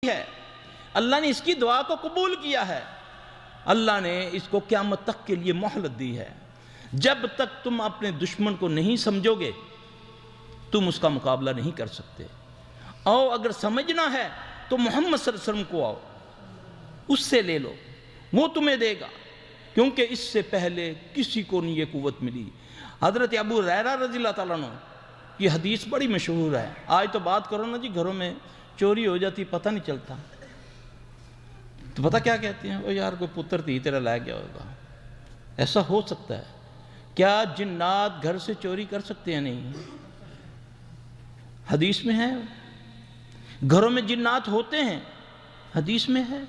ہے، اللہ نے اس کی دعا کو قبول کیا ہے، اللہ نے اس کو قیامت تک کے لیے مہلت دی ہے۔ جب تک تم اپنے دشمن کو نہیں سمجھو گے تم اس کا مقابلہ نہیں کر سکتے۔ آؤ اگر سمجھنا ہے تو محمد صلی اللہ علیہ وسلم کو آؤ، اس سے لے لو، وہ تمہیں دے گا، کیونکہ اس سے پہلے کسی کو نہیں یہ قوت ملی۔ حضرت ابو ہریرہ رضی اللہ تعالیٰ عنہ یہ حدیث بڑی مشہور ہے۔ آج تو بات کرو نا جی، گھروں میں چوری ہو جاتی پتہ نہیں چلتا، تو پتہ کیا کہتے ہیں، وہ یار کوئی پتر تھی تیرا لے گیا ہوگا۔ ایسا ہو سکتا ہے؟ کیا جنات گھر سے چوری کر سکتے ہیں؟ نہیں، حدیث میں ہے گھروں میں جنات ہوتے ہیں، حدیث میں ہے۔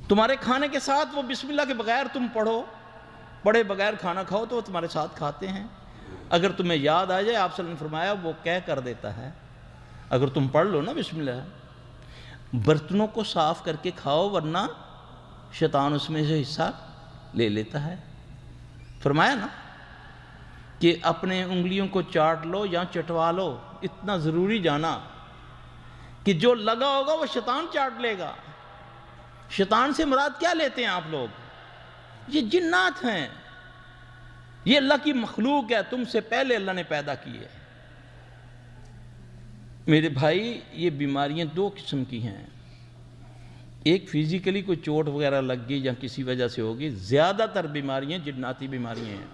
تمہارے کھانے کے ساتھ وہ بسم اللہ کے بغیر تم پڑھے بغیر کھانا کھاؤ تو وہ تمہارے ساتھ کھاتے ہیں۔ اگر تمہیں یاد آ جائے، آپ صلی اللہ علیہ وسلم نے فرمایا وہ کہہ کر دیتا ہے، اگر تم پڑھ لو نا بسم اللہ، برتنوں کو صاف کر کے کھاؤ ورنہ شیطان اس میں سے حصہ لے لیتا ہے۔ فرمایا نا کہ اپنے انگلیوں کو چاٹ لو یا چٹوا لو، اتنا ضروری جانا کہ جو لگا ہوگا وہ شیطان چاٹ لے گا۔ شیطان سے مراد کیا لیتے ہیں آپ لوگ؟ یہ جنات ہیں، یہ اللہ کی مخلوق ہے، تم سے پہلے اللہ نے پیدا کی ہے۔ میرے بھائی، یہ بیماریاں دو قسم کی ہیں، ایک فزیکلی کوئی چوٹ وغیرہ لگ گئی یا کسی وجہ سے ہوگی، زیادہ تر بیماریاں جناتی بیماریاں ہیں۔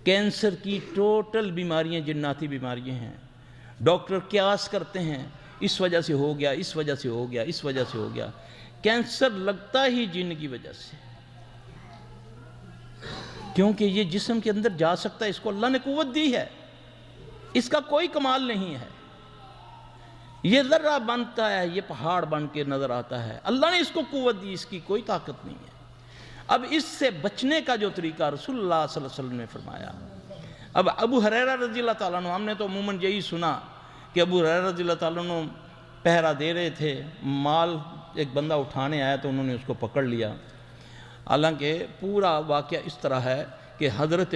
کینسر کی ٹوٹل بیماریاں جناتی بیماریاں ہیں۔ ڈاکٹر قیاس کرتے ہیں، اس وجہ سے ہو گیا، اس وجہ سے ہو گیا، اس وجہ سے ہو گیا۔ کینسر لگتا ہی جن کی وجہ سے، کیونکہ یہ جسم کے اندر جا سکتا ہے، اس کو اللہ نے قوت دی ہے، اس کا کوئی کمال نہیں ہے۔ یہ ذرہ بنتا ہے، یہ پہاڑ بن کے نظر آتا ہے، اللہ نے اس کو قوت دی، اس کی کوئی طاقت نہیں ہے۔ اب اس سے بچنے کا جو طریقہ رسول اللہ صلی اللہ علیہ وسلم نے فرمایا۔ اب ابو ہریرہ رضی اللہ تعالیٰ عنہ، ہم نے تو عموماً یہی سنا کہ ابو ہریرہ رضی اللہ تعالیٰ عنہ پہرا دے رہے تھے، مال ایک بندہ اٹھانے آیا تو انہوں نے اس کو پکڑ لیا۔ حالانکہ پورا واقعہ اس طرح ہے کہ حضرت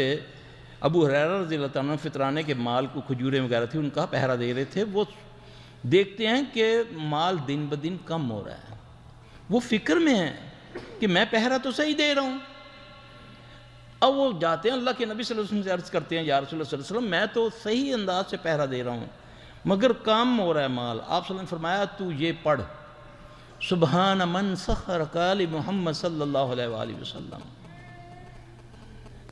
ابو ہریرہ رضی اللہ تعالیٰ عنہ فطرانے کے مال کو، کھجوریں وغیرہ تھی، ان کا پہرا دے رہے تھے۔ وہ دیکھتے ہیں کہ مال دن بدن کم ہو رہا ہے، وہ فکر میں ہیں کہ میں پہرا تو صحیح دے رہا ہوں۔ اب وہ جاتے ہیں اللہ کے نبی صلی اللہ علیہ وسلم سے عرض کرتے ہیں، یا رسول اللہ صلی اللہ علیہ وسلم، میں تو صحیح انداز سے پہرا دے رہا ہوں مگر کم ہو رہا ہے مال۔ آپ صلی اللہ علیہ وسلم نے فرمایا تو یہ پڑھ، سبحان من سخر قال محمد صلی اللہ علیہ وآلہ وسلم۔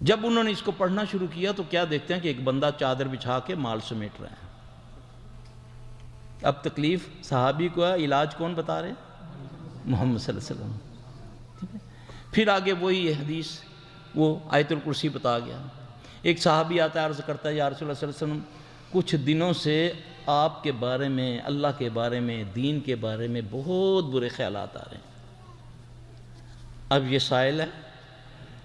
جب انہوں نے اس کو پڑھنا شروع کیا تو کیا دیکھتے ہیں کہ ایک بندہ چادر بچھا کے مال سمیٹ رہا ہے۔ اب تکلیف صحابی کو ہے، علاج کون بتا رہے؟ محمد صلی اللہ علیہ وسلم۔ پھر آگے وہی حدیث، وہ آیت الکرسی بتا گیا۔ ایک صحابی آتا ہے، عرض کرتا ہے، یا رسول اللہ صلی اللہ علیہ وسلم، کچھ دنوں سے آپ کے بارے میں، اللہ کے بارے میں، دین کے بارے میں بہت برے خیالات آ رہے ہیں۔ اب یہ سائل ہے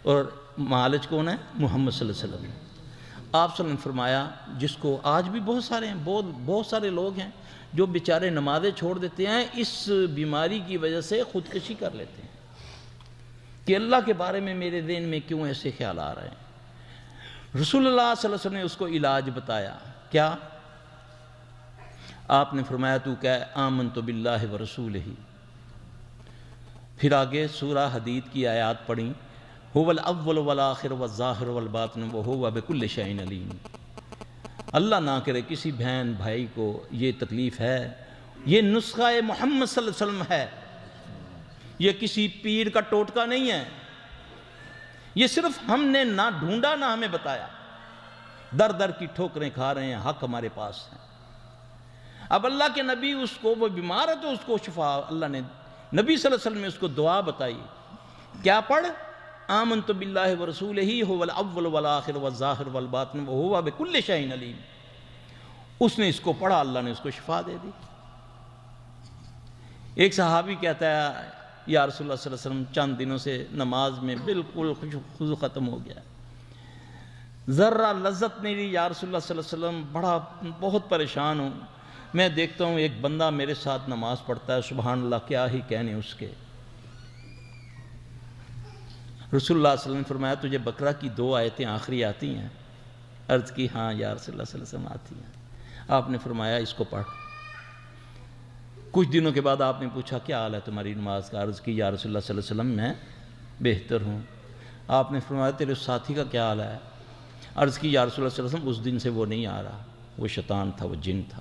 اور معالج کون ہے؟ محمد صلی اللہ علیہ وسلم۔ آپ صلی اللہ علیہ وسلم نے فرمایا، جس کو آج بھی بہت سارے ہیں، بہت سارے لوگ ہیں جو بیچارے نمازیں چھوڑ دیتے ہیں، اس بیماری کی وجہ سے خودکشی کر لیتے ہیں کہ اللہ کے بارے میں میرے ذہن میں کیوں ایسے خیال آ رہے ہیں۔ رسول اللہ صلی اللہ علیہ وسلم نے اس کو علاج بتایا۔ کیا؟ آپ نے فرمایا تو کہ آمنت باللہ ورسولہ۔ پھر آگے سورہ حدید کی آیات پڑھیں، هو الاول والآخر والظاہر والباطن وهو بكل شیء علیم۔ اللہ نہ کرے کسی بہن بھائی کو یہ تکلیف ہے، یہ نسخہ محمد صلی اللہ علیہ وسلم ہے، یہ کسی پیر کا ٹوٹکا نہیں ہے، یہ صرف ہم نے نہ ڈھونڈا نہ ہمیں بتایا، در در کی ٹھوکریں کھا رہے ہیں، حق ہمارے پاس ہے۔ اب اللہ کے نبی، اس کو وہ بیمار ہے تو اس کو شفا، اللہ نے نبی صلی اللہ علیہ وسلم نے اس کو دعا بتائی، کیا پڑھ؟ آمنت باللہ ورسولہ هو الاول والآخر والظاہر والباطن وهو بكل شیء علیم۔ اس نے اس کو پڑھا، اللہ نے اس کو شفا دے دی۔ ایک صحابی کہتا ہے، یا رسول اللہ صلی اللہ علیہ وسلم، چند دنوں سے نماز میں بالکل خضوع ختم ہو گیا، ذرہ لذت نہیں رہی، یا رسول اللہ صلی اللہ علیہ وسلم، بہت پریشان ہوں۔ میں دیکھتا ہوں ایک بندہ میرے ساتھ نماز پڑھتا ہے، سبحان اللہ، کیا ہی کہنے اس کے۔ رسول اللہ صلی اللہ علیہ وسلم نے فرمایا تجھے بقرہ کی 2 آیتیں آخری آتی ہیں؟ عرض کی ہاں یا رسول اللہ صلی اللہ علیہ وسلم آتی ہیں۔ آپ نے فرمایا اس کو پڑھ۔ کچھ دنوں کے بعد آپ نے پوچھا کیا حال ہے تمہاری نماز کا؟ عرض کی یا رسول اللہ صلی اللہ علیہ وسلم میں بہتر ہوں۔ آپ نے فرمایا تیرے ساتھی کا کیا حال ہے؟ عرض کی یا رسول اللہ صلی اللہ علیہ وسلم اس دن سے وہ نہیں آ رہا، وہ شیطان تھا، وہ جن تھا،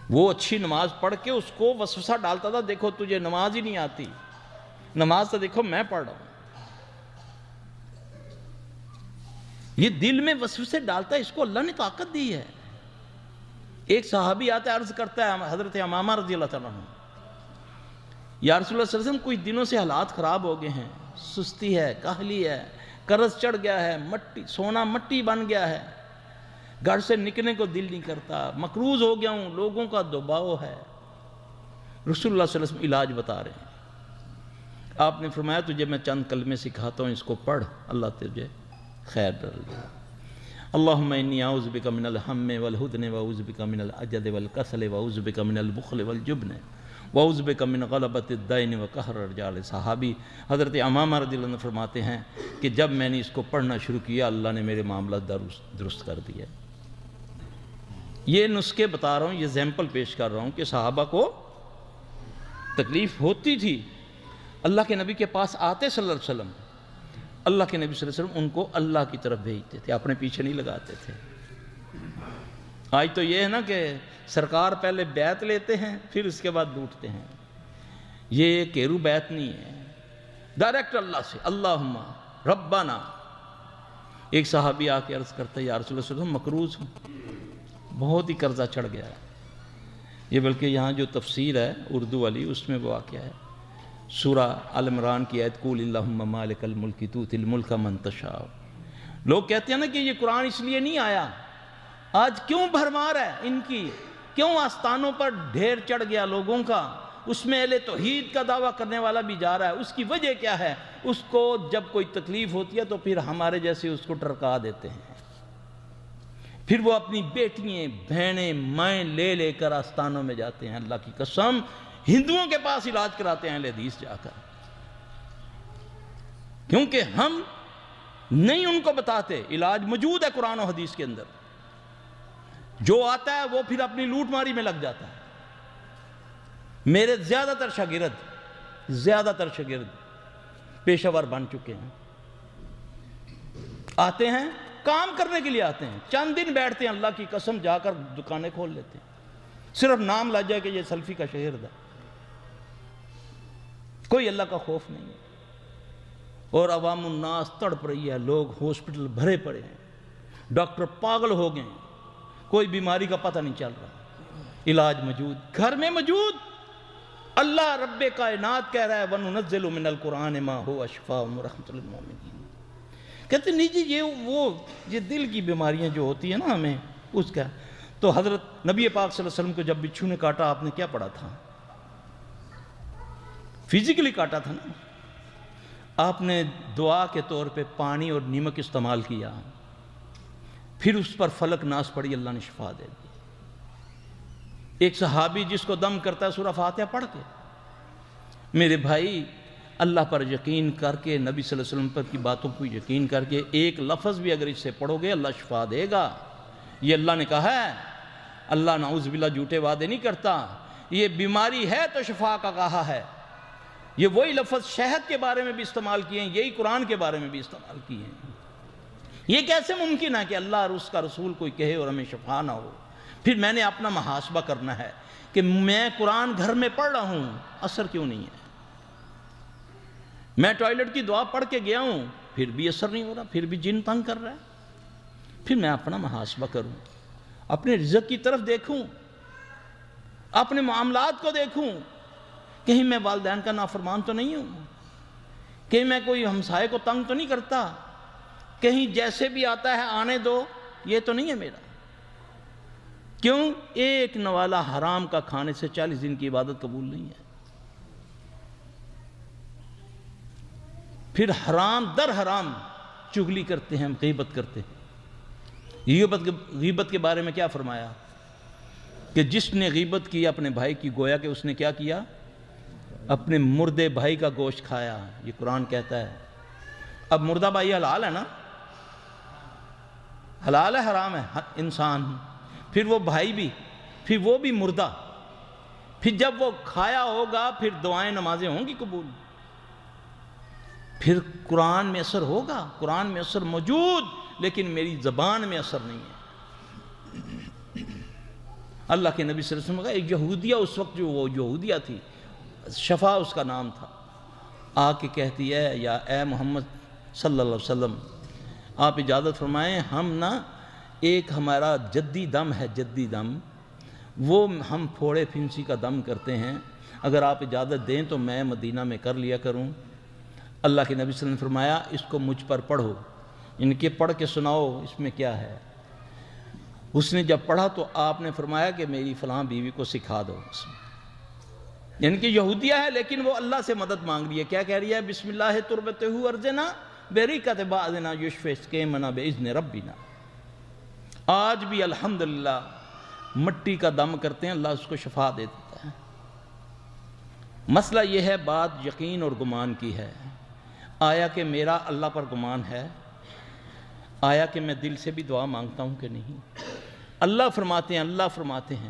وہ اچھی نماز پڑھ کے اس کو وسوسہ ڈالتا تھا، دیکھو تجھے نماز ہی نہیں آتی، نماز تو دیکھو میں پڑھ رہا ہوں۔ یہ دل میں وسوسے ڈالتا ہے، اس کو اللہ نے طاقت دی ہے۔ ایک صحابی آتا ہے، عرض کرتا ہے حضرت امامہ رضی اللہ تعالیٰ عنہ، یا رسول اللہ صلی اللہ علیہ وسلم کچھ دنوں سے حالات خراب ہو گئے ہیں، سستی ہے، کاہلی ہے، قرض چڑھ گیا ہے، سونا مٹی بن گیا ہے، گھر سے نکلنے کو دل نہیں کرتا، مقروض ہو گیا ہوں، لوگوں کا دباؤ ہے۔ رسول اللہ صلی اللہ علیہ وسلم علاج بتا رہے ہیں۔ آپ نے فرمایا تجھے میں چند کلمے سکھاتا ہوں، اس کو پڑھ، اللہ تجھے خیر ڈال دے۔ اللہم انی اعوذ بک من الہم والحزن واعوذ بک من العجز والکسل واعوذ بک من البخل والجبن واعوذ بک من غلبۃ الدین وقہر الرجال۔ صحابی حضرت امامہ رضی اللہ عنہ فرماتے ہیں کہ جب میں نے اس کو پڑھنا شروع کیا، اللہ نے میرے معاملات درست کر دیا۔ یہ نسخے بتا رہا ہوں، یہ ایگزامپل پیش کر رہا ہوں کہ صحابہ کو تکلیف ہوتی تھی، اللہ کے نبی کے پاس آتے صلی اللہ علیہ وسلم، اللہ کے نبی صلی اللہ علیہ وسلم ان کو اللہ کی طرف بھیجتے تھے، اپنے پیچھے نہیں لگاتے تھے۔ آج تو یہ ہے نا کہ سرکار پہلے بیعت لیتے ہیں پھر اس کے بعد لوٹتے ہیں۔ یہ کیرو بیعت نہیں ہے، ڈائریکٹ اللہ سے، اللہم ربنا۔ ایک صحابی آ کے عرض کرتا ہے یا رسول اللہ صلی اللہ علیہ وسلم مقروض ہوں، بہت ہی قرضہ چڑھ گیا ہے۔ یہ بلکہ یہاں جو تفسیر ہے اردو والی، اس میں وہ واقعہ ہے، سورہ آل عمران کی آیت قول اللہم مالک الملک تؤتی الملک من تشاء۔ لوگ کہتے ہیں نا کہ یہ قرآن اس لیے نہیں آیا، آج کیوں بھرمار ہے ان کی، کیوں آستانوں پر ڈھیر چڑھ گیا لوگوں کا، اس میں اہل توحید کا دعویٰ کرنے والا بھی جا رہا ہے، اس کی وجہ کیا ہے؟ اس کو جب کوئی تکلیف ہوتی ہے تو پھر ہمارے جیسے اس کو ٹرکا دیتے ہیں، پھر وہ اپنی بیٹیاں بہنیں مائیں لے کر آستانوں میں جاتے ہیں۔ اللہ کی قسم ہندوؤں کے پاس علاج کراتے ہیں اہل حدیث جا کر، کیونکہ ہم نہیں ان کو بتاتے علاج موجود ہے قرآن و حدیث کے اندر۔ جو آتا ہے وہ پھر اپنی لوٹ ماری میں لگ جاتا ہے۔ میرے زیادہ تر شاگرد پیشہ ور بن چکے ہیں، آتے ہیں کام کرنے کے لیے، آتے ہیں چند دن بیٹھتے ہیں، اللہ کی قسم جا کر دکانیں کھول لیتے ہیں، صرف نام لا جائے کہ یہ سلفی کا شہر ہے، کوئی اللہ کا خوف نہیں ہے۔ اور عوام الناس تڑپ رہی ہے، لوگ ہاسپٹل بھرے پڑے ہیں، ڈاکٹر پاگل ہو گئے ہیں، کوئی بیماری کا پتہ نہیں چل رہا، علاج موجود، گھر میں موجود۔ اللہ رب کائنات کہہ رہا ہے وَنُنَزِّلُ مِنَ الْقُرْآنِ مَا هُوَ شِفَاءٌ وَرَحْمَةٌ لِلْمُؤْمِنِينَ۔ کہتے ہیں نہیں جی یہ دل کی بیماریاں جو ہوتی ہیں نا ہمیں اس کا، تو حضرت نبی پاک صلی اللہ علیہ وسلم کو جب بچھو نے کاٹا آپ نے کیا پڑھا تھا؟ فزیکلی کاٹا تھا نا، آپ نے دعا کے طور پہ پانی اور نمک استعمال کیا، پھر اس پر فلک ناس پڑی، اللہ نے شفا دے دی۔ ایک صحابی جس کو دم کرتا ہے سورہ فاتحہ پڑھ کے، میرے بھائی اللہ پر یقین کر کے، نبی صلی اللہ علیہ وسلم پر کی باتوں کو یقین کر کے ایک لفظ بھی اگر اس سے پڑھو گے اللہ شفا دے گا۔ یہ اللہ نے کہا ہے، اللہ نعوذ باللہ جھوٹے وعدے نہیں کرتا، یہ بیماری ہے تو شفا کا کہا ہے۔ یہ وہی لفظ شہد کے بارے میں بھی استعمال کیے ہیں، یہی قرآن کے بارے میں بھی استعمال کیے ہیں۔ یہ کیسے ممکن ہے کہ اللہ اور اس کا رسول کوئی کہے اور ہمیں شفا نہ ہو؟ پھر میں نے اپنا محاسبہ کرنا ہے کہ میں قرآن گھر میں پڑھ رہا ہوں، اثر کیوں نہیں ہے؟ میں ٹوائلٹ کی دعا پڑھ کے گیا ہوں، پھر بھی اثر نہیں ہو رہا، پھر بھی جن تنگ کر رہا ہے۔ پھر میں اپنا محاسبہ کروں، اپنے رزق کی طرف دیکھوں، اپنے معاملات کو دیکھوں، کہیں میں والدین کا نافرمان تو نہیں ہوں، کہیں میں کوئی ہمسائے کو تنگ تو نہیں کرتا، کہیں جیسے بھی آتا ہے آنے دو، یہ تو نہیں ہے میرا۔ کیوں؟ ایک نوالا حرام کا کھانے سے 40 دن کی عبادت قبول نہیں ہے۔ پھر حرام در حرام چغلی کرتے ہیں، غیبت کرتے ہیں۔ غیبت کے بارے میں کیا فرمایا کہ جس نے غیبت کی اپنے بھائی کی، گویا کہ اس نے کیا کیا؟ اپنے مردے بھائی کا گوشت کھایا، یہ قرآن کہتا ہے۔ اب مردہ بھائی حلال ہے نا، حلال ہے حرام ہے انسان، پھر وہ بھائی بھی، پھر وہ بھی مردہ، پھر جب وہ کھایا ہوگا پھر دعائیں نمازیں ہوں گی قبول، پھر قرآن میں اثر ہوگا، قرآن میں اثر موجود، لیکن میری زبان میں اثر نہیں ہے۔ اللہ کے نبی صلی اللہ علیہ وسلم کا ایک یہودیہ، اس وقت جو وہ یہودیہ تھی، شفا اس کا نام تھا، آ کے کہتی ہے یا اے محمد صلی اللہ علیہ وسلم آپ اجازت فرمائیں، ہم نا ایک ہمارا جدی دم ہے، جدی دم، وہ ہم پھوڑے پھنسی کا دم کرتے ہیں، اگر آپ اجازت دیں تو میں مدینہ میں کر لیا کروں۔ اللہ کے نبی صلی اللہ علیہ وسلم نے فرمایا اس کو مجھ پر پڑھو، ان کے پڑھ کے سناؤ اس میں کیا ہے۔ اس نے جب پڑھا تو آپ نے فرمایا کہ میری فلاں بیوی کو سکھا دو، یعنی کہ یہودیہ ہے لیکن وہ اللہ سے مدد مانگ رہی ہے، کیا کہہ رہی ہے؟ بسم اللہ تربتہ ارجنا بریکت بعضنا یشفی اسکیمنا باذن ربنا۔ آج بھی الحمدللہ مٹی کا دم کرتے ہیں، اللہ اس کو شفا دے دیتا ہے۔ مسئلہ یہ ہے، بات یقین اور گمان کی ہے، آیا کہ میرا اللہ پر گمان ہے؟ آیا کہ میں دل سے بھی دعا مانگتا ہوں کہ نہیں؟ اللہ فرماتے ہیں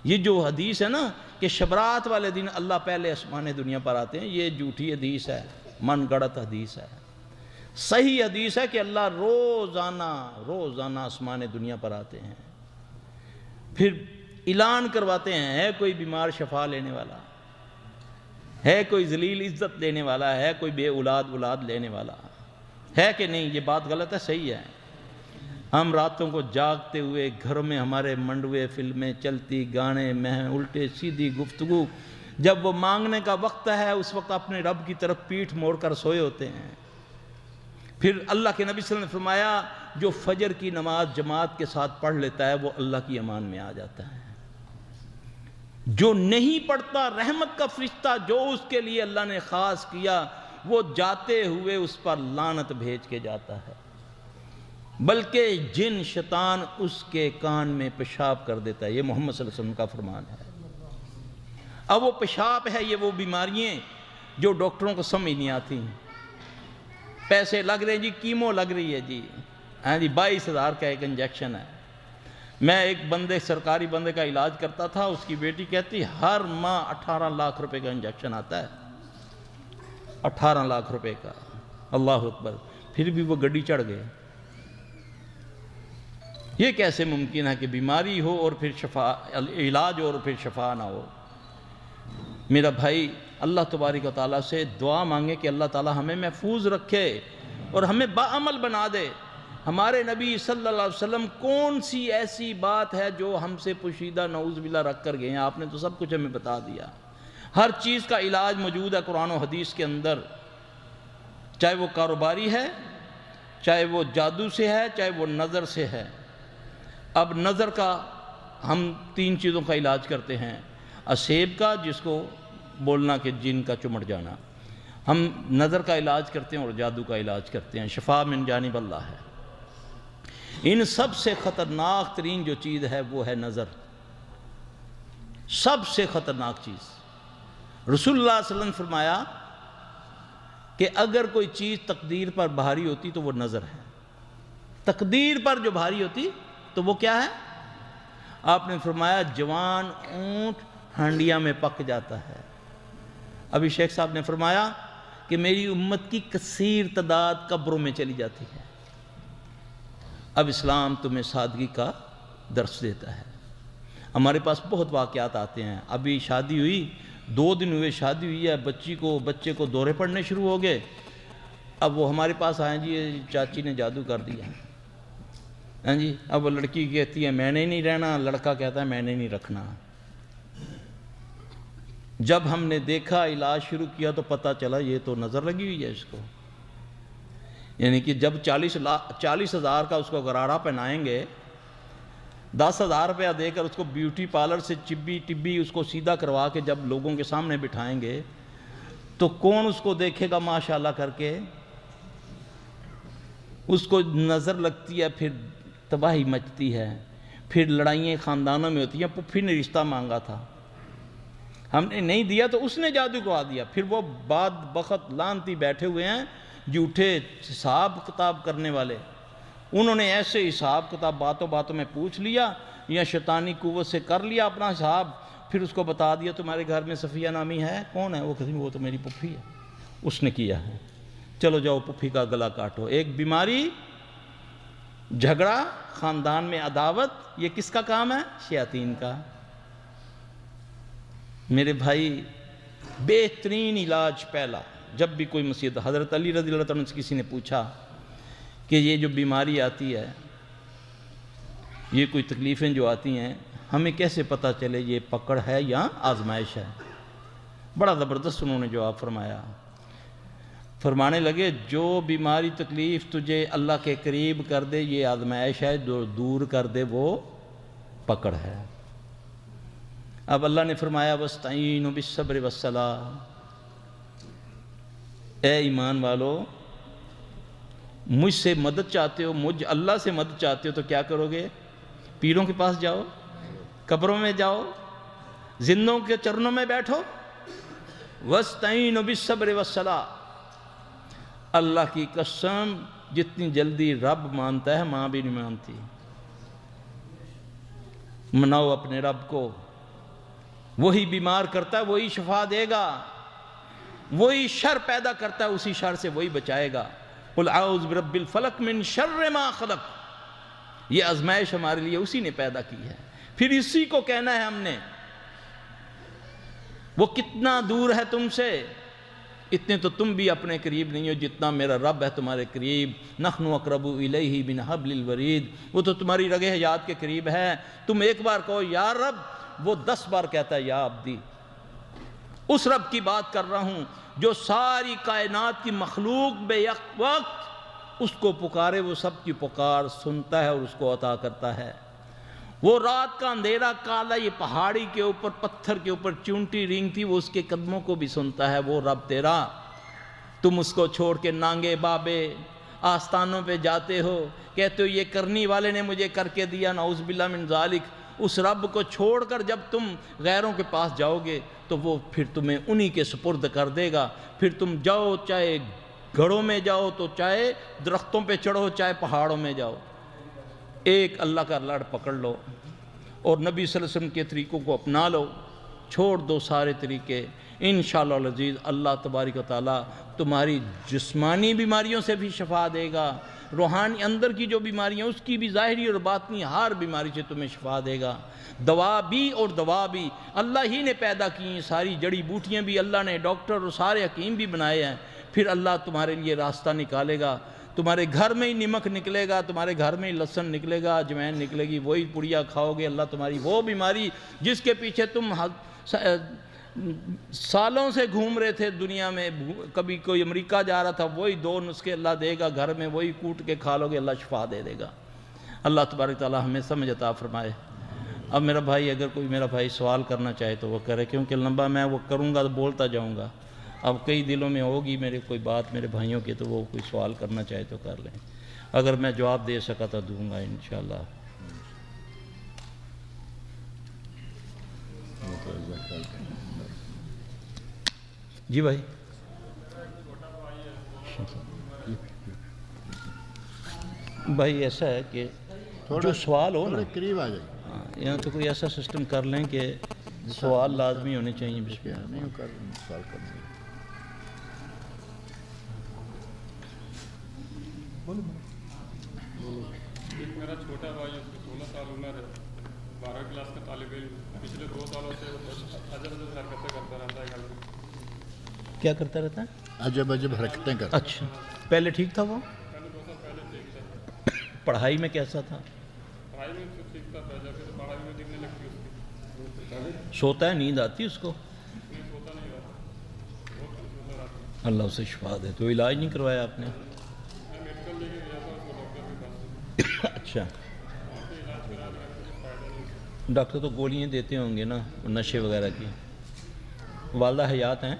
یہ جو حدیث ہے نا کہ شبرات والے دن اللہ پہلے آسمان دنیا پر آتے ہیں، یہ جھوٹی حدیث ہے، من گڑت حدیث ہے۔ صحیح حدیث ہے کہ اللہ روزانہ آسمان دنیا پر آتے ہیں، پھر اعلان کرواتے ہیں ہے کوئی بیمار شفا لینے والا ہے، کوئی ذلیل عزت لینے والا ہے، کوئی بے اولاد لینے والا ہے کہ نہیں؟ یہ بات غلط ہے، صحیح ہے۔ ہم راتوں کو جاگتے ہوئے گھروں میں ہمارے منڈوے فلمیں چلتی، گانے الٹے سیدھی گفتگو، جب وہ مانگنے کا وقت ہے اس وقت اپنے رب کی طرف پیٹھ موڑ کر سوئے ہوتے ہیں۔ پھر اللہ کے نبی صلی اللہ علیہ وسلم نے فرمایا جو فجر کی نماز جماعت کے ساتھ پڑھ لیتا ہے وہ اللہ کی امان میں آ جاتا ہے، جو نہیں پڑھتا رحمت کا فرشتہ جو اس کے لیے اللہ نے خاص کیا وہ جاتے ہوئے اس پر لعنت بھیج کے جاتا ہے، بلکہ جن شیطان اس کے کان میں پیشاب کر دیتا ہے۔ یہ محمد صلی اللہ علیہ وسلم کا فرمان ہے۔ اب وہ پیشاب ہے، یہ وہ بیماریاں جو ڈاکٹروں کو سمجھ نہیں آتی، پیسے لگ رہے ہیں جی، کیمو لگ رہی ہے جی، 22,000 کا ایک انجیکشن ہے۔ میں ایک سرکاری بندے کا علاج کرتا تھا، اس کی بیٹی کہتی ہر ماہ 18 لاکھ روپے کا انجیکشن آتا ہے، 18 لاکھ روپے کا، اللہ اکبر۔ پھر بھی وہ گڈی چڑھ گئے۔ یہ کیسے ممکن ہے کہ بیماری ہو اور پھر علاج ہو اور پھر شفا نہ ہو؟ میرا بھائی اللہ تبارک و تعالیٰ سے دعا مانگے کہ اللہ تعالیٰ ہمیں محفوظ رکھے اور ہمیں باعمل بنا دے۔ ہمارے نبی صلی اللہ علیہ وسلم کون سی ایسی بات ہے جو ہم سے پوشیدہ نعوذ باللہ رکھ کر گئے ہیں؟ آپ نے تو سب کچھ ہمیں بتا دیا، ہر چیز کا علاج موجود ہے قرآن و حدیث کے اندر، چاہے وہ کاروباری ہے، چاہے وہ جادو سے ہے، چاہے وہ نظر سے ہے۔ اب نظر کا ہم 3 چیزوں کا علاج کرتے ہیں، اسیب کا جس کو بولنا کہ جن کا چمٹ جانا، ہم نظر کا علاج کرتے ہیں اور جادو کا علاج کرتے ہیں، شفا من جانب اللہ ہے۔ ان سب سے خطرناک ترین جو چیز ہے وہ ہے نظر، سب سے خطرناک چیز۔ رسول اللہ صلی اللہ علیہ وسلم نے فرمایا کہ اگر کوئی چیز تقدیر پر بھاری ہوتی تو وہ نظر ہے، تقدیر پر جو بھاری ہوتی تو وہ کیا ہے؟ آپ نے فرمایا جوان اونٹ ہانڈیاں میں پک جاتا ہے۔ ابھی شیخ صاحب نے فرمایا کہ میری امت کی کثیر تعداد قبروں میں چلی جاتی ہے۔ اب اسلام تمہیں سادگی کا درس دیتا ہے۔ ہمارے پاس بہت واقعات آتے ہیں، ابھی شادی ہوئی، 2 دن ہوئے شادی ہوئی ہے، بچے کو دورے پڑنے شروع ہو گئے، اب وہ ہمارے پاس آئیں جی چاچی نے جادو کر دیا، ہاں جی۔ اب وہ لڑکی کہتی ہے میں نے نہیں رہنا، لڑکا کہتا ہے میں نے نہیں رکھنا۔ جب ہم نے دیکھا علاج شروع کیا تو پتہ چلا یہ تو نظر لگی ہوئی ہے اس کو، یعنی کہ جب 40,000 کا اس کو غرارہ پہنائیں گے، 10,000 روپیہ دے کر اس کو بیوٹی پارلر سے ٹبی اس کو سیدھا کروا کے جب لوگوں کے سامنے بٹھائیں گے تو کون اس کو دیکھے گا ماشاءاللہ کر کے؟ اس کو نظر لگتی ہے، پھر تباہی مچتی ہے، پھر لڑائیاں خاندانوں میں ہوتی ہیں۔ پھر نے رشتہ مانگا تھا، ہم نے نہیں دیا تو اس نے جادو کروا دیا، پھر وہ بعد بخت لانتی بیٹھے ہوئے ہیں جھوٹے حساب کتاب کرنے والے، انہوں نے ایسے حساب کتاب باتوں میں پوچھ لیا یا شیطانی قوت سے کر لیا اپنا حساب، پھر اس کو بتا دیا تمہارے گھر میں صفیہ نامی ہے، کون ہے؟ وہ کہتی وہ تو میری پھپھی ہے، اس نے کیا ہے، چلو جاؤ پھپھی کا گلا کاٹو۔ ایک بیماری، جھگڑا، خاندان میں عداوت، یہ کس کا کام ہے؟ شیاطین کا۔ میرے بھائی بہترین علاج پہلا، جب بھی کوئی مصیبت، حضرت علی رضی اللہ عنہ سے کسی نے پوچھا کہ یہ جو بیماری آتی ہے، یہ کوئی تکلیفیں جو آتی ہیں، ہمیں کیسے پتہ چلے یہ پکڑ ہے یا آزمائش ہے؟ بڑا زبردست انہوں نے جواب فرمایا، فرمانے لگے جو بیماری تکلیف تجھے اللہ کے قریب کر دے یہ آزمائش ہے، جو دور کر دے وہ پکڑ ہے۔ اب اللہ نے فرمایا وَاسْتَعِينُوا بِالصَّبْرِ وَالصَّلَاةِ، اے ایمان والو مجھ سے مدد چاہتے ہو، مجھ اللہ سے مدد چاہتے ہو تو کیا کرو گے؟ پیروں کے پاس جاؤ، قبروں میں جاؤ، زندوں کے چرنوں میں بیٹھو۔ وَاسْتَعِينُوا بِالصَّبْرِ وَالصَّلَاةِ، اللہ کی قسم جتنی جلدی رب مانتا ہے ماں بھی نہیں مانتی۔ مناؤ اپنے رب کو، وہی بیمار کرتا ہے وہی شفا دے گا، وہی شر پیدا کرتا ہے اسی شر سے وہی بچائے گا۔ قُلْ أَعُوذُ بِرَبِّ الْفَلَقِ مِنْ شَرِّ مَا خَلَقَ، یہ آزمائش ہمارے لیے اسی نے پیدا کی ہے، پھر اسی کو کہنا ہے ہم نے۔ وہ کتنا دور ہے تم سے، اتنے تو تم بھی اپنے قریب نہیں ہو جتنا میرا رب ہے تمہارے قریب۔ نَحْنُ أَقْرَبُ إِلَيْهِ مِنْ حَبْلِ الْوَرِيدِ، وہ تو تمہاری رگ حیات کے قریب ہے۔ تم ایک بار کہو یا رب، وہ 10 بار کہتا ہے یا عبدی۔ اس رب کی بات کر رہا ہوں جو ساری کائنات کی مخلوق بے یک وقت اس کو پکارے، وہ سب کی پکار سنتا ہے اور اس کو عطا کرتا ہے۔ وہ رات کا اندھیرا کالا، یہ پہاڑی کے اوپر پتھر کے اوپر چونٹی رینگتی، وہ اس کے قدموں کو بھی سنتا ہے، وہ رب تیرا۔ تم اس کو چھوڑ کے نانگے بابے آستانوں پہ جاتے ہو، کہتے ہو یہ کرنی والے نے مجھے کر کے دیا، نعوذ باللہ من ذالک۔ اس رب کو چھوڑ کر جب تم غیروں کے پاس جاؤ گے تو وہ پھر تمہیں انہی کے سپرد کر دے گا۔ پھر تم جاؤ، چاہے گھڑوں میں جاؤ تو چاہے درختوں پہ چڑھو، چاہے پہاڑوں میں جاؤ، ایک اللہ کا لڑ پکڑ لو اور نبی صلی اللہ علیہ وسلم کے طریقوں کو اپنا لو، چھوڑ دو سارے طریقے، انشاءاللہ العزیز اللہ تبارک و تعالیٰ تمہاری جسمانی بیماریوں سے بھی شفا دے گا، روحانی اندر کی جو بیماریاں اس کی بھی، ظاہری اور باطنی ہر بیماری سے تمہیں شفا دے گا۔ دوا بھی اور دوا بھی اللہ ہی نے پیدا کی ہیں، ساری جڑی بوٹیاں بھی اللہ نے، ڈاکٹر اور سارے حکیم بھی بنائے ہیں۔ پھر اللہ تمہارے لیے راستہ نکالے گا، تمہارے گھر میں ہی نمک نکلے گا، تمہارے گھر میں ہی لہسن نکلے گا، اجوائن نکلے گی، وہی پڑیا کھاؤ گے، اللہ تمہاری وہ بیماری جس کے پیچھے تم سالوں سے گھوم رہے تھے دنیا میں، کبھی کوئی امریکہ جا رہا تھا، وہی 2 نسخے اللہ دے گا، گھر میں وہی کوٹ کے کھا لو گے، اللہ شفا دے دے گا۔ اللہ تبارک تعالیٰ ہمیں سمجھ عطا فرمائے۔ اب میرا بھائی، اگر کوئی میرا بھائی سوال کرنا چاہے تو وہ کرے، کیونکہ لمبا میں وہ کروں گا تو بولتا جاؤں گا، اب کئی دلوں میں ہوگی میرے کوئی بات میرے بھائیوں کی، تو وہ کوئی سوال کرنا چاہے تو کر لیں، اگر میں جواب دے سکا تو دوں گا انشاءاللہ۔ جی بھائی، بھائی ایسا ہے کہ جو سوال ہو نا قریب آ جائے، یہاں تو کوئی ایسا سسٹم کر لیں کہ سوال لازمی ہونے چاہیے۔ بسم اللہ۔ نہیں کر سوال کرنا ایک میرا چھوٹا بھائی ہے، 16 سال عمر ہے، 12 کلاس کا طالب علم، پچھلے 2 سالوں سے عجب عجب حرکتیں کرتا رہتا ہے گھر میں۔ کیا کرتا رہتا ہے؟ عجب عجب حرکتیں کرتا۔ اچھا، پہلے ٹھیک تھا وہ؟ پہلے 2 سال پہلے ٹھیک تھا، پڑھائی میں کیسا تھا؟ پڑھائی میں تو ٹھیک تھا، جب پھر پڑھائی میں دکھنے لگتی اس کی، سوتا ہے، نیند آتی اس کو؟ نہیں سوتا نہیں رہتا، بہت کنفیوژن آتی ہے۔ اللہ اسے شفا دے۔ تو علاج نہیں کروایا آپ نے؟ میں میڈیکل لے کے گیا تھا اس کو ڈاکٹر کے پاس، اچھا، وہاں پہ علاج کرا لیا، کچھ فائدہ نہیں۔ ڈاکٹر تو گولیاں دیتے ہوں گے نا نشے وغیرہ کی۔ والدہ حیات ہیں؟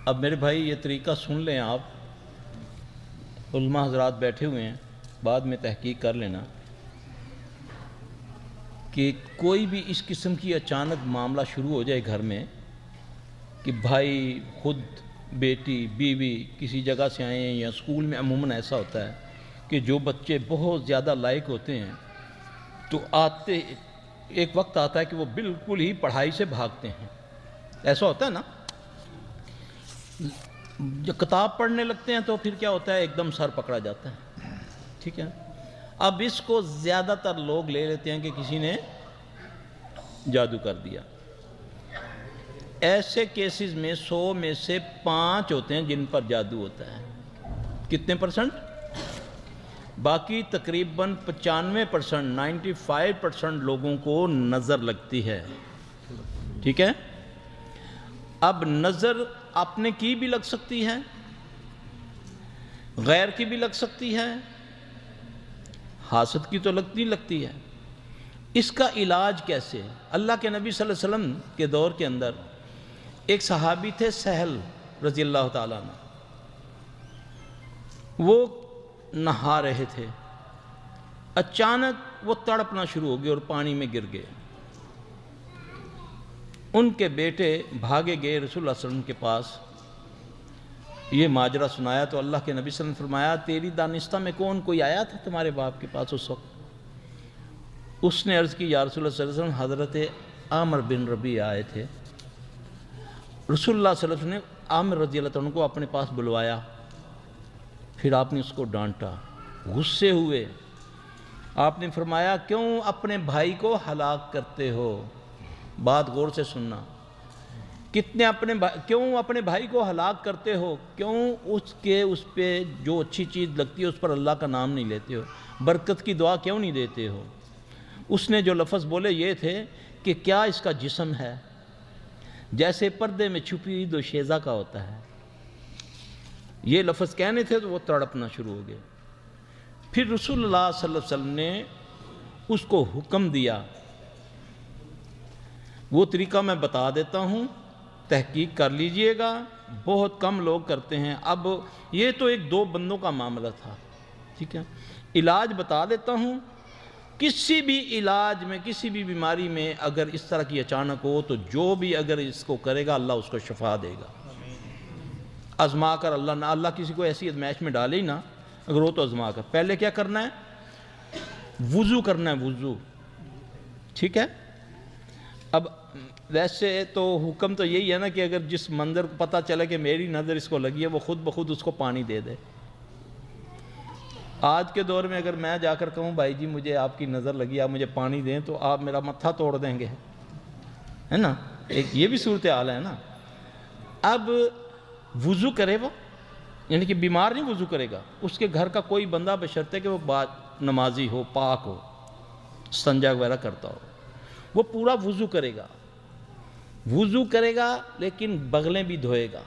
اب میرے بھائی یہ طریقہ سن لیں آپ، علماء حضرات بیٹھے ہوئے ہیں، بعد میں تحقیق کر لینا کہ کوئی بھی اس قسم کی اچانک معاملہ شروع ہو جائے گھر میں کہ بھائی خود، بیٹی، بیوی کسی جگہ سے آئے ہیں، یا اسکول میں عموماً ایسا ہوتا ہے کہ جو بچے بہت زیادہ لائق ہوتے ہیں تو آتے ایک وقت آتا ہے کہ وہ بالکل ہی پڑھائی سے بھاگتے ہیں. ایسا ہوتا ہے نا, جب کتاب پڑھنے لگتے ہیں تو پھر کیا ہوتا ہے, ایک دم سر پکڑا جاتا ہے. ٹھیک ہے, اب اس کو زیادہ تر لوگ لے لیتے ہیں کہ کسی نے جادو کر دیا. ایسے کیسز میں 100 میں سے 5 ہوتے ہیں جن پر جادو ہوتا ہے. کتنے %؟ باقی تقریباً 95%، 95% لوگوں کو نظر لگتی ہے. ٹھیک ہے, اب نظر اپنے کی بھی لگ سکتی ہے, غیر کی بھی لگ سکتی ہے, حاسد کی تو لگتی ہے. اس کا علاج کیسے؟ اللہ کے نبی صلی اللہ علیہ وسلم کے دور کے اندر ایک صحابی تھے سہل رضی اللہ تعالیٰ عنہ. وہ نہا رہے تھے, اچانک وہ تڑپنا شروع ہو گئے اور پانی میں گر گئے. ان کے بیٹے بھاگے گئے رسول اللہ صلی اللہ علیہ وسلم کے پاس, یہ ماجرا سنایا تو اللہ کے نبی صلی اللہ علیہ وسلم نے فرمایا تیری دانستہ میں کون کوئی آیا تھا تمہارے باپ کے پاس اس وقت؟ اس نے عرض کی یا رسول اللہ صلی اللہ علیہ وسلم حضرت عامر بن ربیع آئے تھے. رسول اللہ صلی اللہ علیہ وسلم نے عامر رضی اللہ عنہ کو اپنے پاس بلوایا, پھر آپ نے اس کو ڈانٹا, غصے ہوئے. آپ نے فرمایا کیوں اپنے بھائی کو ہلاک کرتے ہو؟ بات غور سے سننا. کیوں اپنے بھائی کو ہلاک کرتے ہو؟ کیوں اس پہ جو اچھی چیز لگتی ہے اس پر اللہ کا نام نہیں لیتے ہو؟ برکت کی دعا کیوں نہیں دیتے ہو؟ اس نے جو لفظ بولے یہ تھے کہ کیا اس کا جسم ہے جیسے پردے میں چھپی دوشیزہ کا ہوتا ہے. یہ لفظ کہنے تھے تو وہ تڑپنا شروع ہو گئے. پھر رسول اللہ صلی اللہ علیہ وسلم نے اس کو حکم دیا. وہ طریقہ میں بتا دیتا ہوں, تحقیق کر لیجئے گا, بہت کم لوگ کرتے ہیں. اب یہ تو 1-2 بندوں کا معاملہ تھا. ٹھیک ہے, علاج بتا دیتا ہوں. کسی بھی علاج میں, کسی بھی بیماری میں اگر اس طرح کی اچانک ہو تو جو بھی اگر اس کو کرے گا اللہ اس کو شفا دے گا. آزما کر اللہ کسی کو ایسی ازمائش میں ڈالے ہی نا, اگر ہو تو آزما کر. پہلے کیا کرنا ہے؟ وضو کرنا ہے, وضو. ٹھیک ہے, اب ویسے تو حکم تو یہی ہے نا کہ اگر جس منظر کو پتہ چلے کہ میری نظر اس کو لگی ہے وہ خود بخود اس کو پانی دے دے. آج کے دور میں اگر میں جا کر کہوں بھائی جی مجھے آپ کی نظر لگی, آپ مجھے پانی دیں, تو آپ میرا متھا توڑ دیں گے, ہے نا. ایک یہ بھی صورتحال ہے نا. اب وضو کرے وہ, یعنی کہ بیمار نہیں وضو کرے گا, اس کے گھر کا کوئی بندہ بشرطے کہ وہ نمازی ہو, پاک ہو, استنجا وغیرہ کرتا ہو, وہ پورا وضو کرے گا. وضو کرے گا لیکن بغلیں بھی دھوئے گا.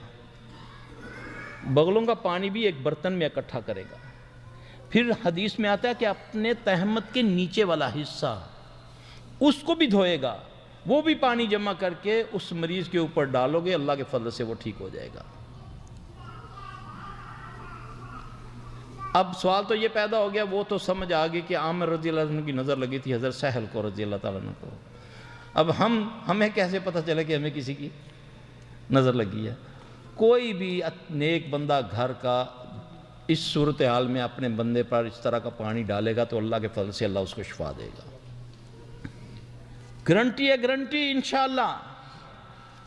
بغلوں کا پانی بھی ایک برتن میں اکٹھا کرے گا. پھر حدیث میں آتا ہے کہ اپنے تہمت کے نیچے والا حصہ اس کو بھی دھوئے گا, وہ بھی پانی جمع کر کے اس مریض کے اوپر ڈالو گے, اللہ کے فضل سے وہ ٹھیک ہو جائے گا. اب سوال تو یہ پیدا ہو گیا, وہ تو سمجھ آ گئی کہ عامر رضی اللہ عنہ کی نظر لگی تھی حضرت سہل کو رضی اللہ تعالیٰ عنہ کو. اب ہمیں کیسے پتہ چلے کہ ہمیں کسی کی نظر لگی ہے؟ کوئی بھی نیک بندہ گھر کا اس صورتحال میں اپنے بندے پر اس طرح کا پانی ڈالے گا تو اللہ کے فضل سے اللہ اس کو شفا دے گا. گارنٹی ہے, گارنٹی انشاءاللہ.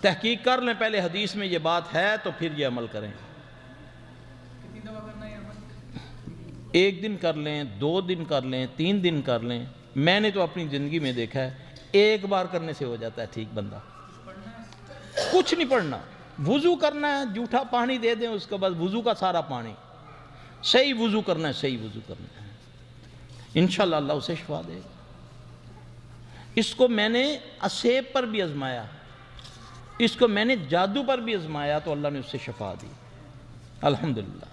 تحقیق کر لیں پہلے حدیث میں یہ بات ہے تو پھر یہ عمل کریں. 1 دن کر لیں, 2 دن کر لیں, 3 دن کر لیں. میں نے تو اپنی زندگی میں دیکھا ہے 1 بار کرنے سے ہو جاتا ہے ٹھیک بندہ. کچھ نہیں پڑھنا, وضو کرنا ہے, جھوٹا پانی دے دیں اس کے بعد وضو کا سارا پانی, صحیح وضو کرنا ہے, صحیح وضو کرنا ہے, انشاءاللہ اللہ اسے شفا دے گا. اس کو میں نے اسیب پر بھی آزمایا, اس کو میں نے جادو پر بھی آزمایا تو اللہ نے اس سے شفا دی, الحمدللہ.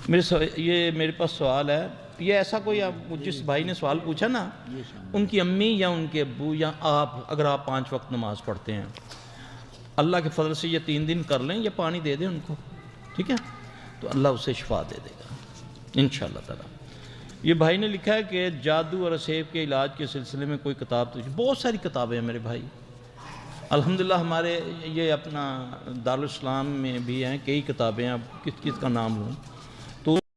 میرے پاس سوال ہے, یہ ایسا کوئی جس بھائی نے سوال پوچھا نا, ان کی امی یا ان کے ابو یا آپ, اگر آپ 5 وقت نماز پڑھتے ہیں, اللہ کے فضل سے یہ 3 دن کر لیں, یہ پانی دے دیں ان کو, ٹھیک ہے, تو اللہ اسے شفا دے دے گا انشاءاللہ تعالی. یہ بھائی نے لکھا ہے کہ جادو اور اسیب کے علاج کے سلسلے میں کوئی کتاب تو, بہت ساری کتابیں ہیں میرے بھائی الحمدللہ. ہمارے یہ اپنا دارالاسلام میں بھی ہیں کئی کتابیں, اب کس کا نام لوں.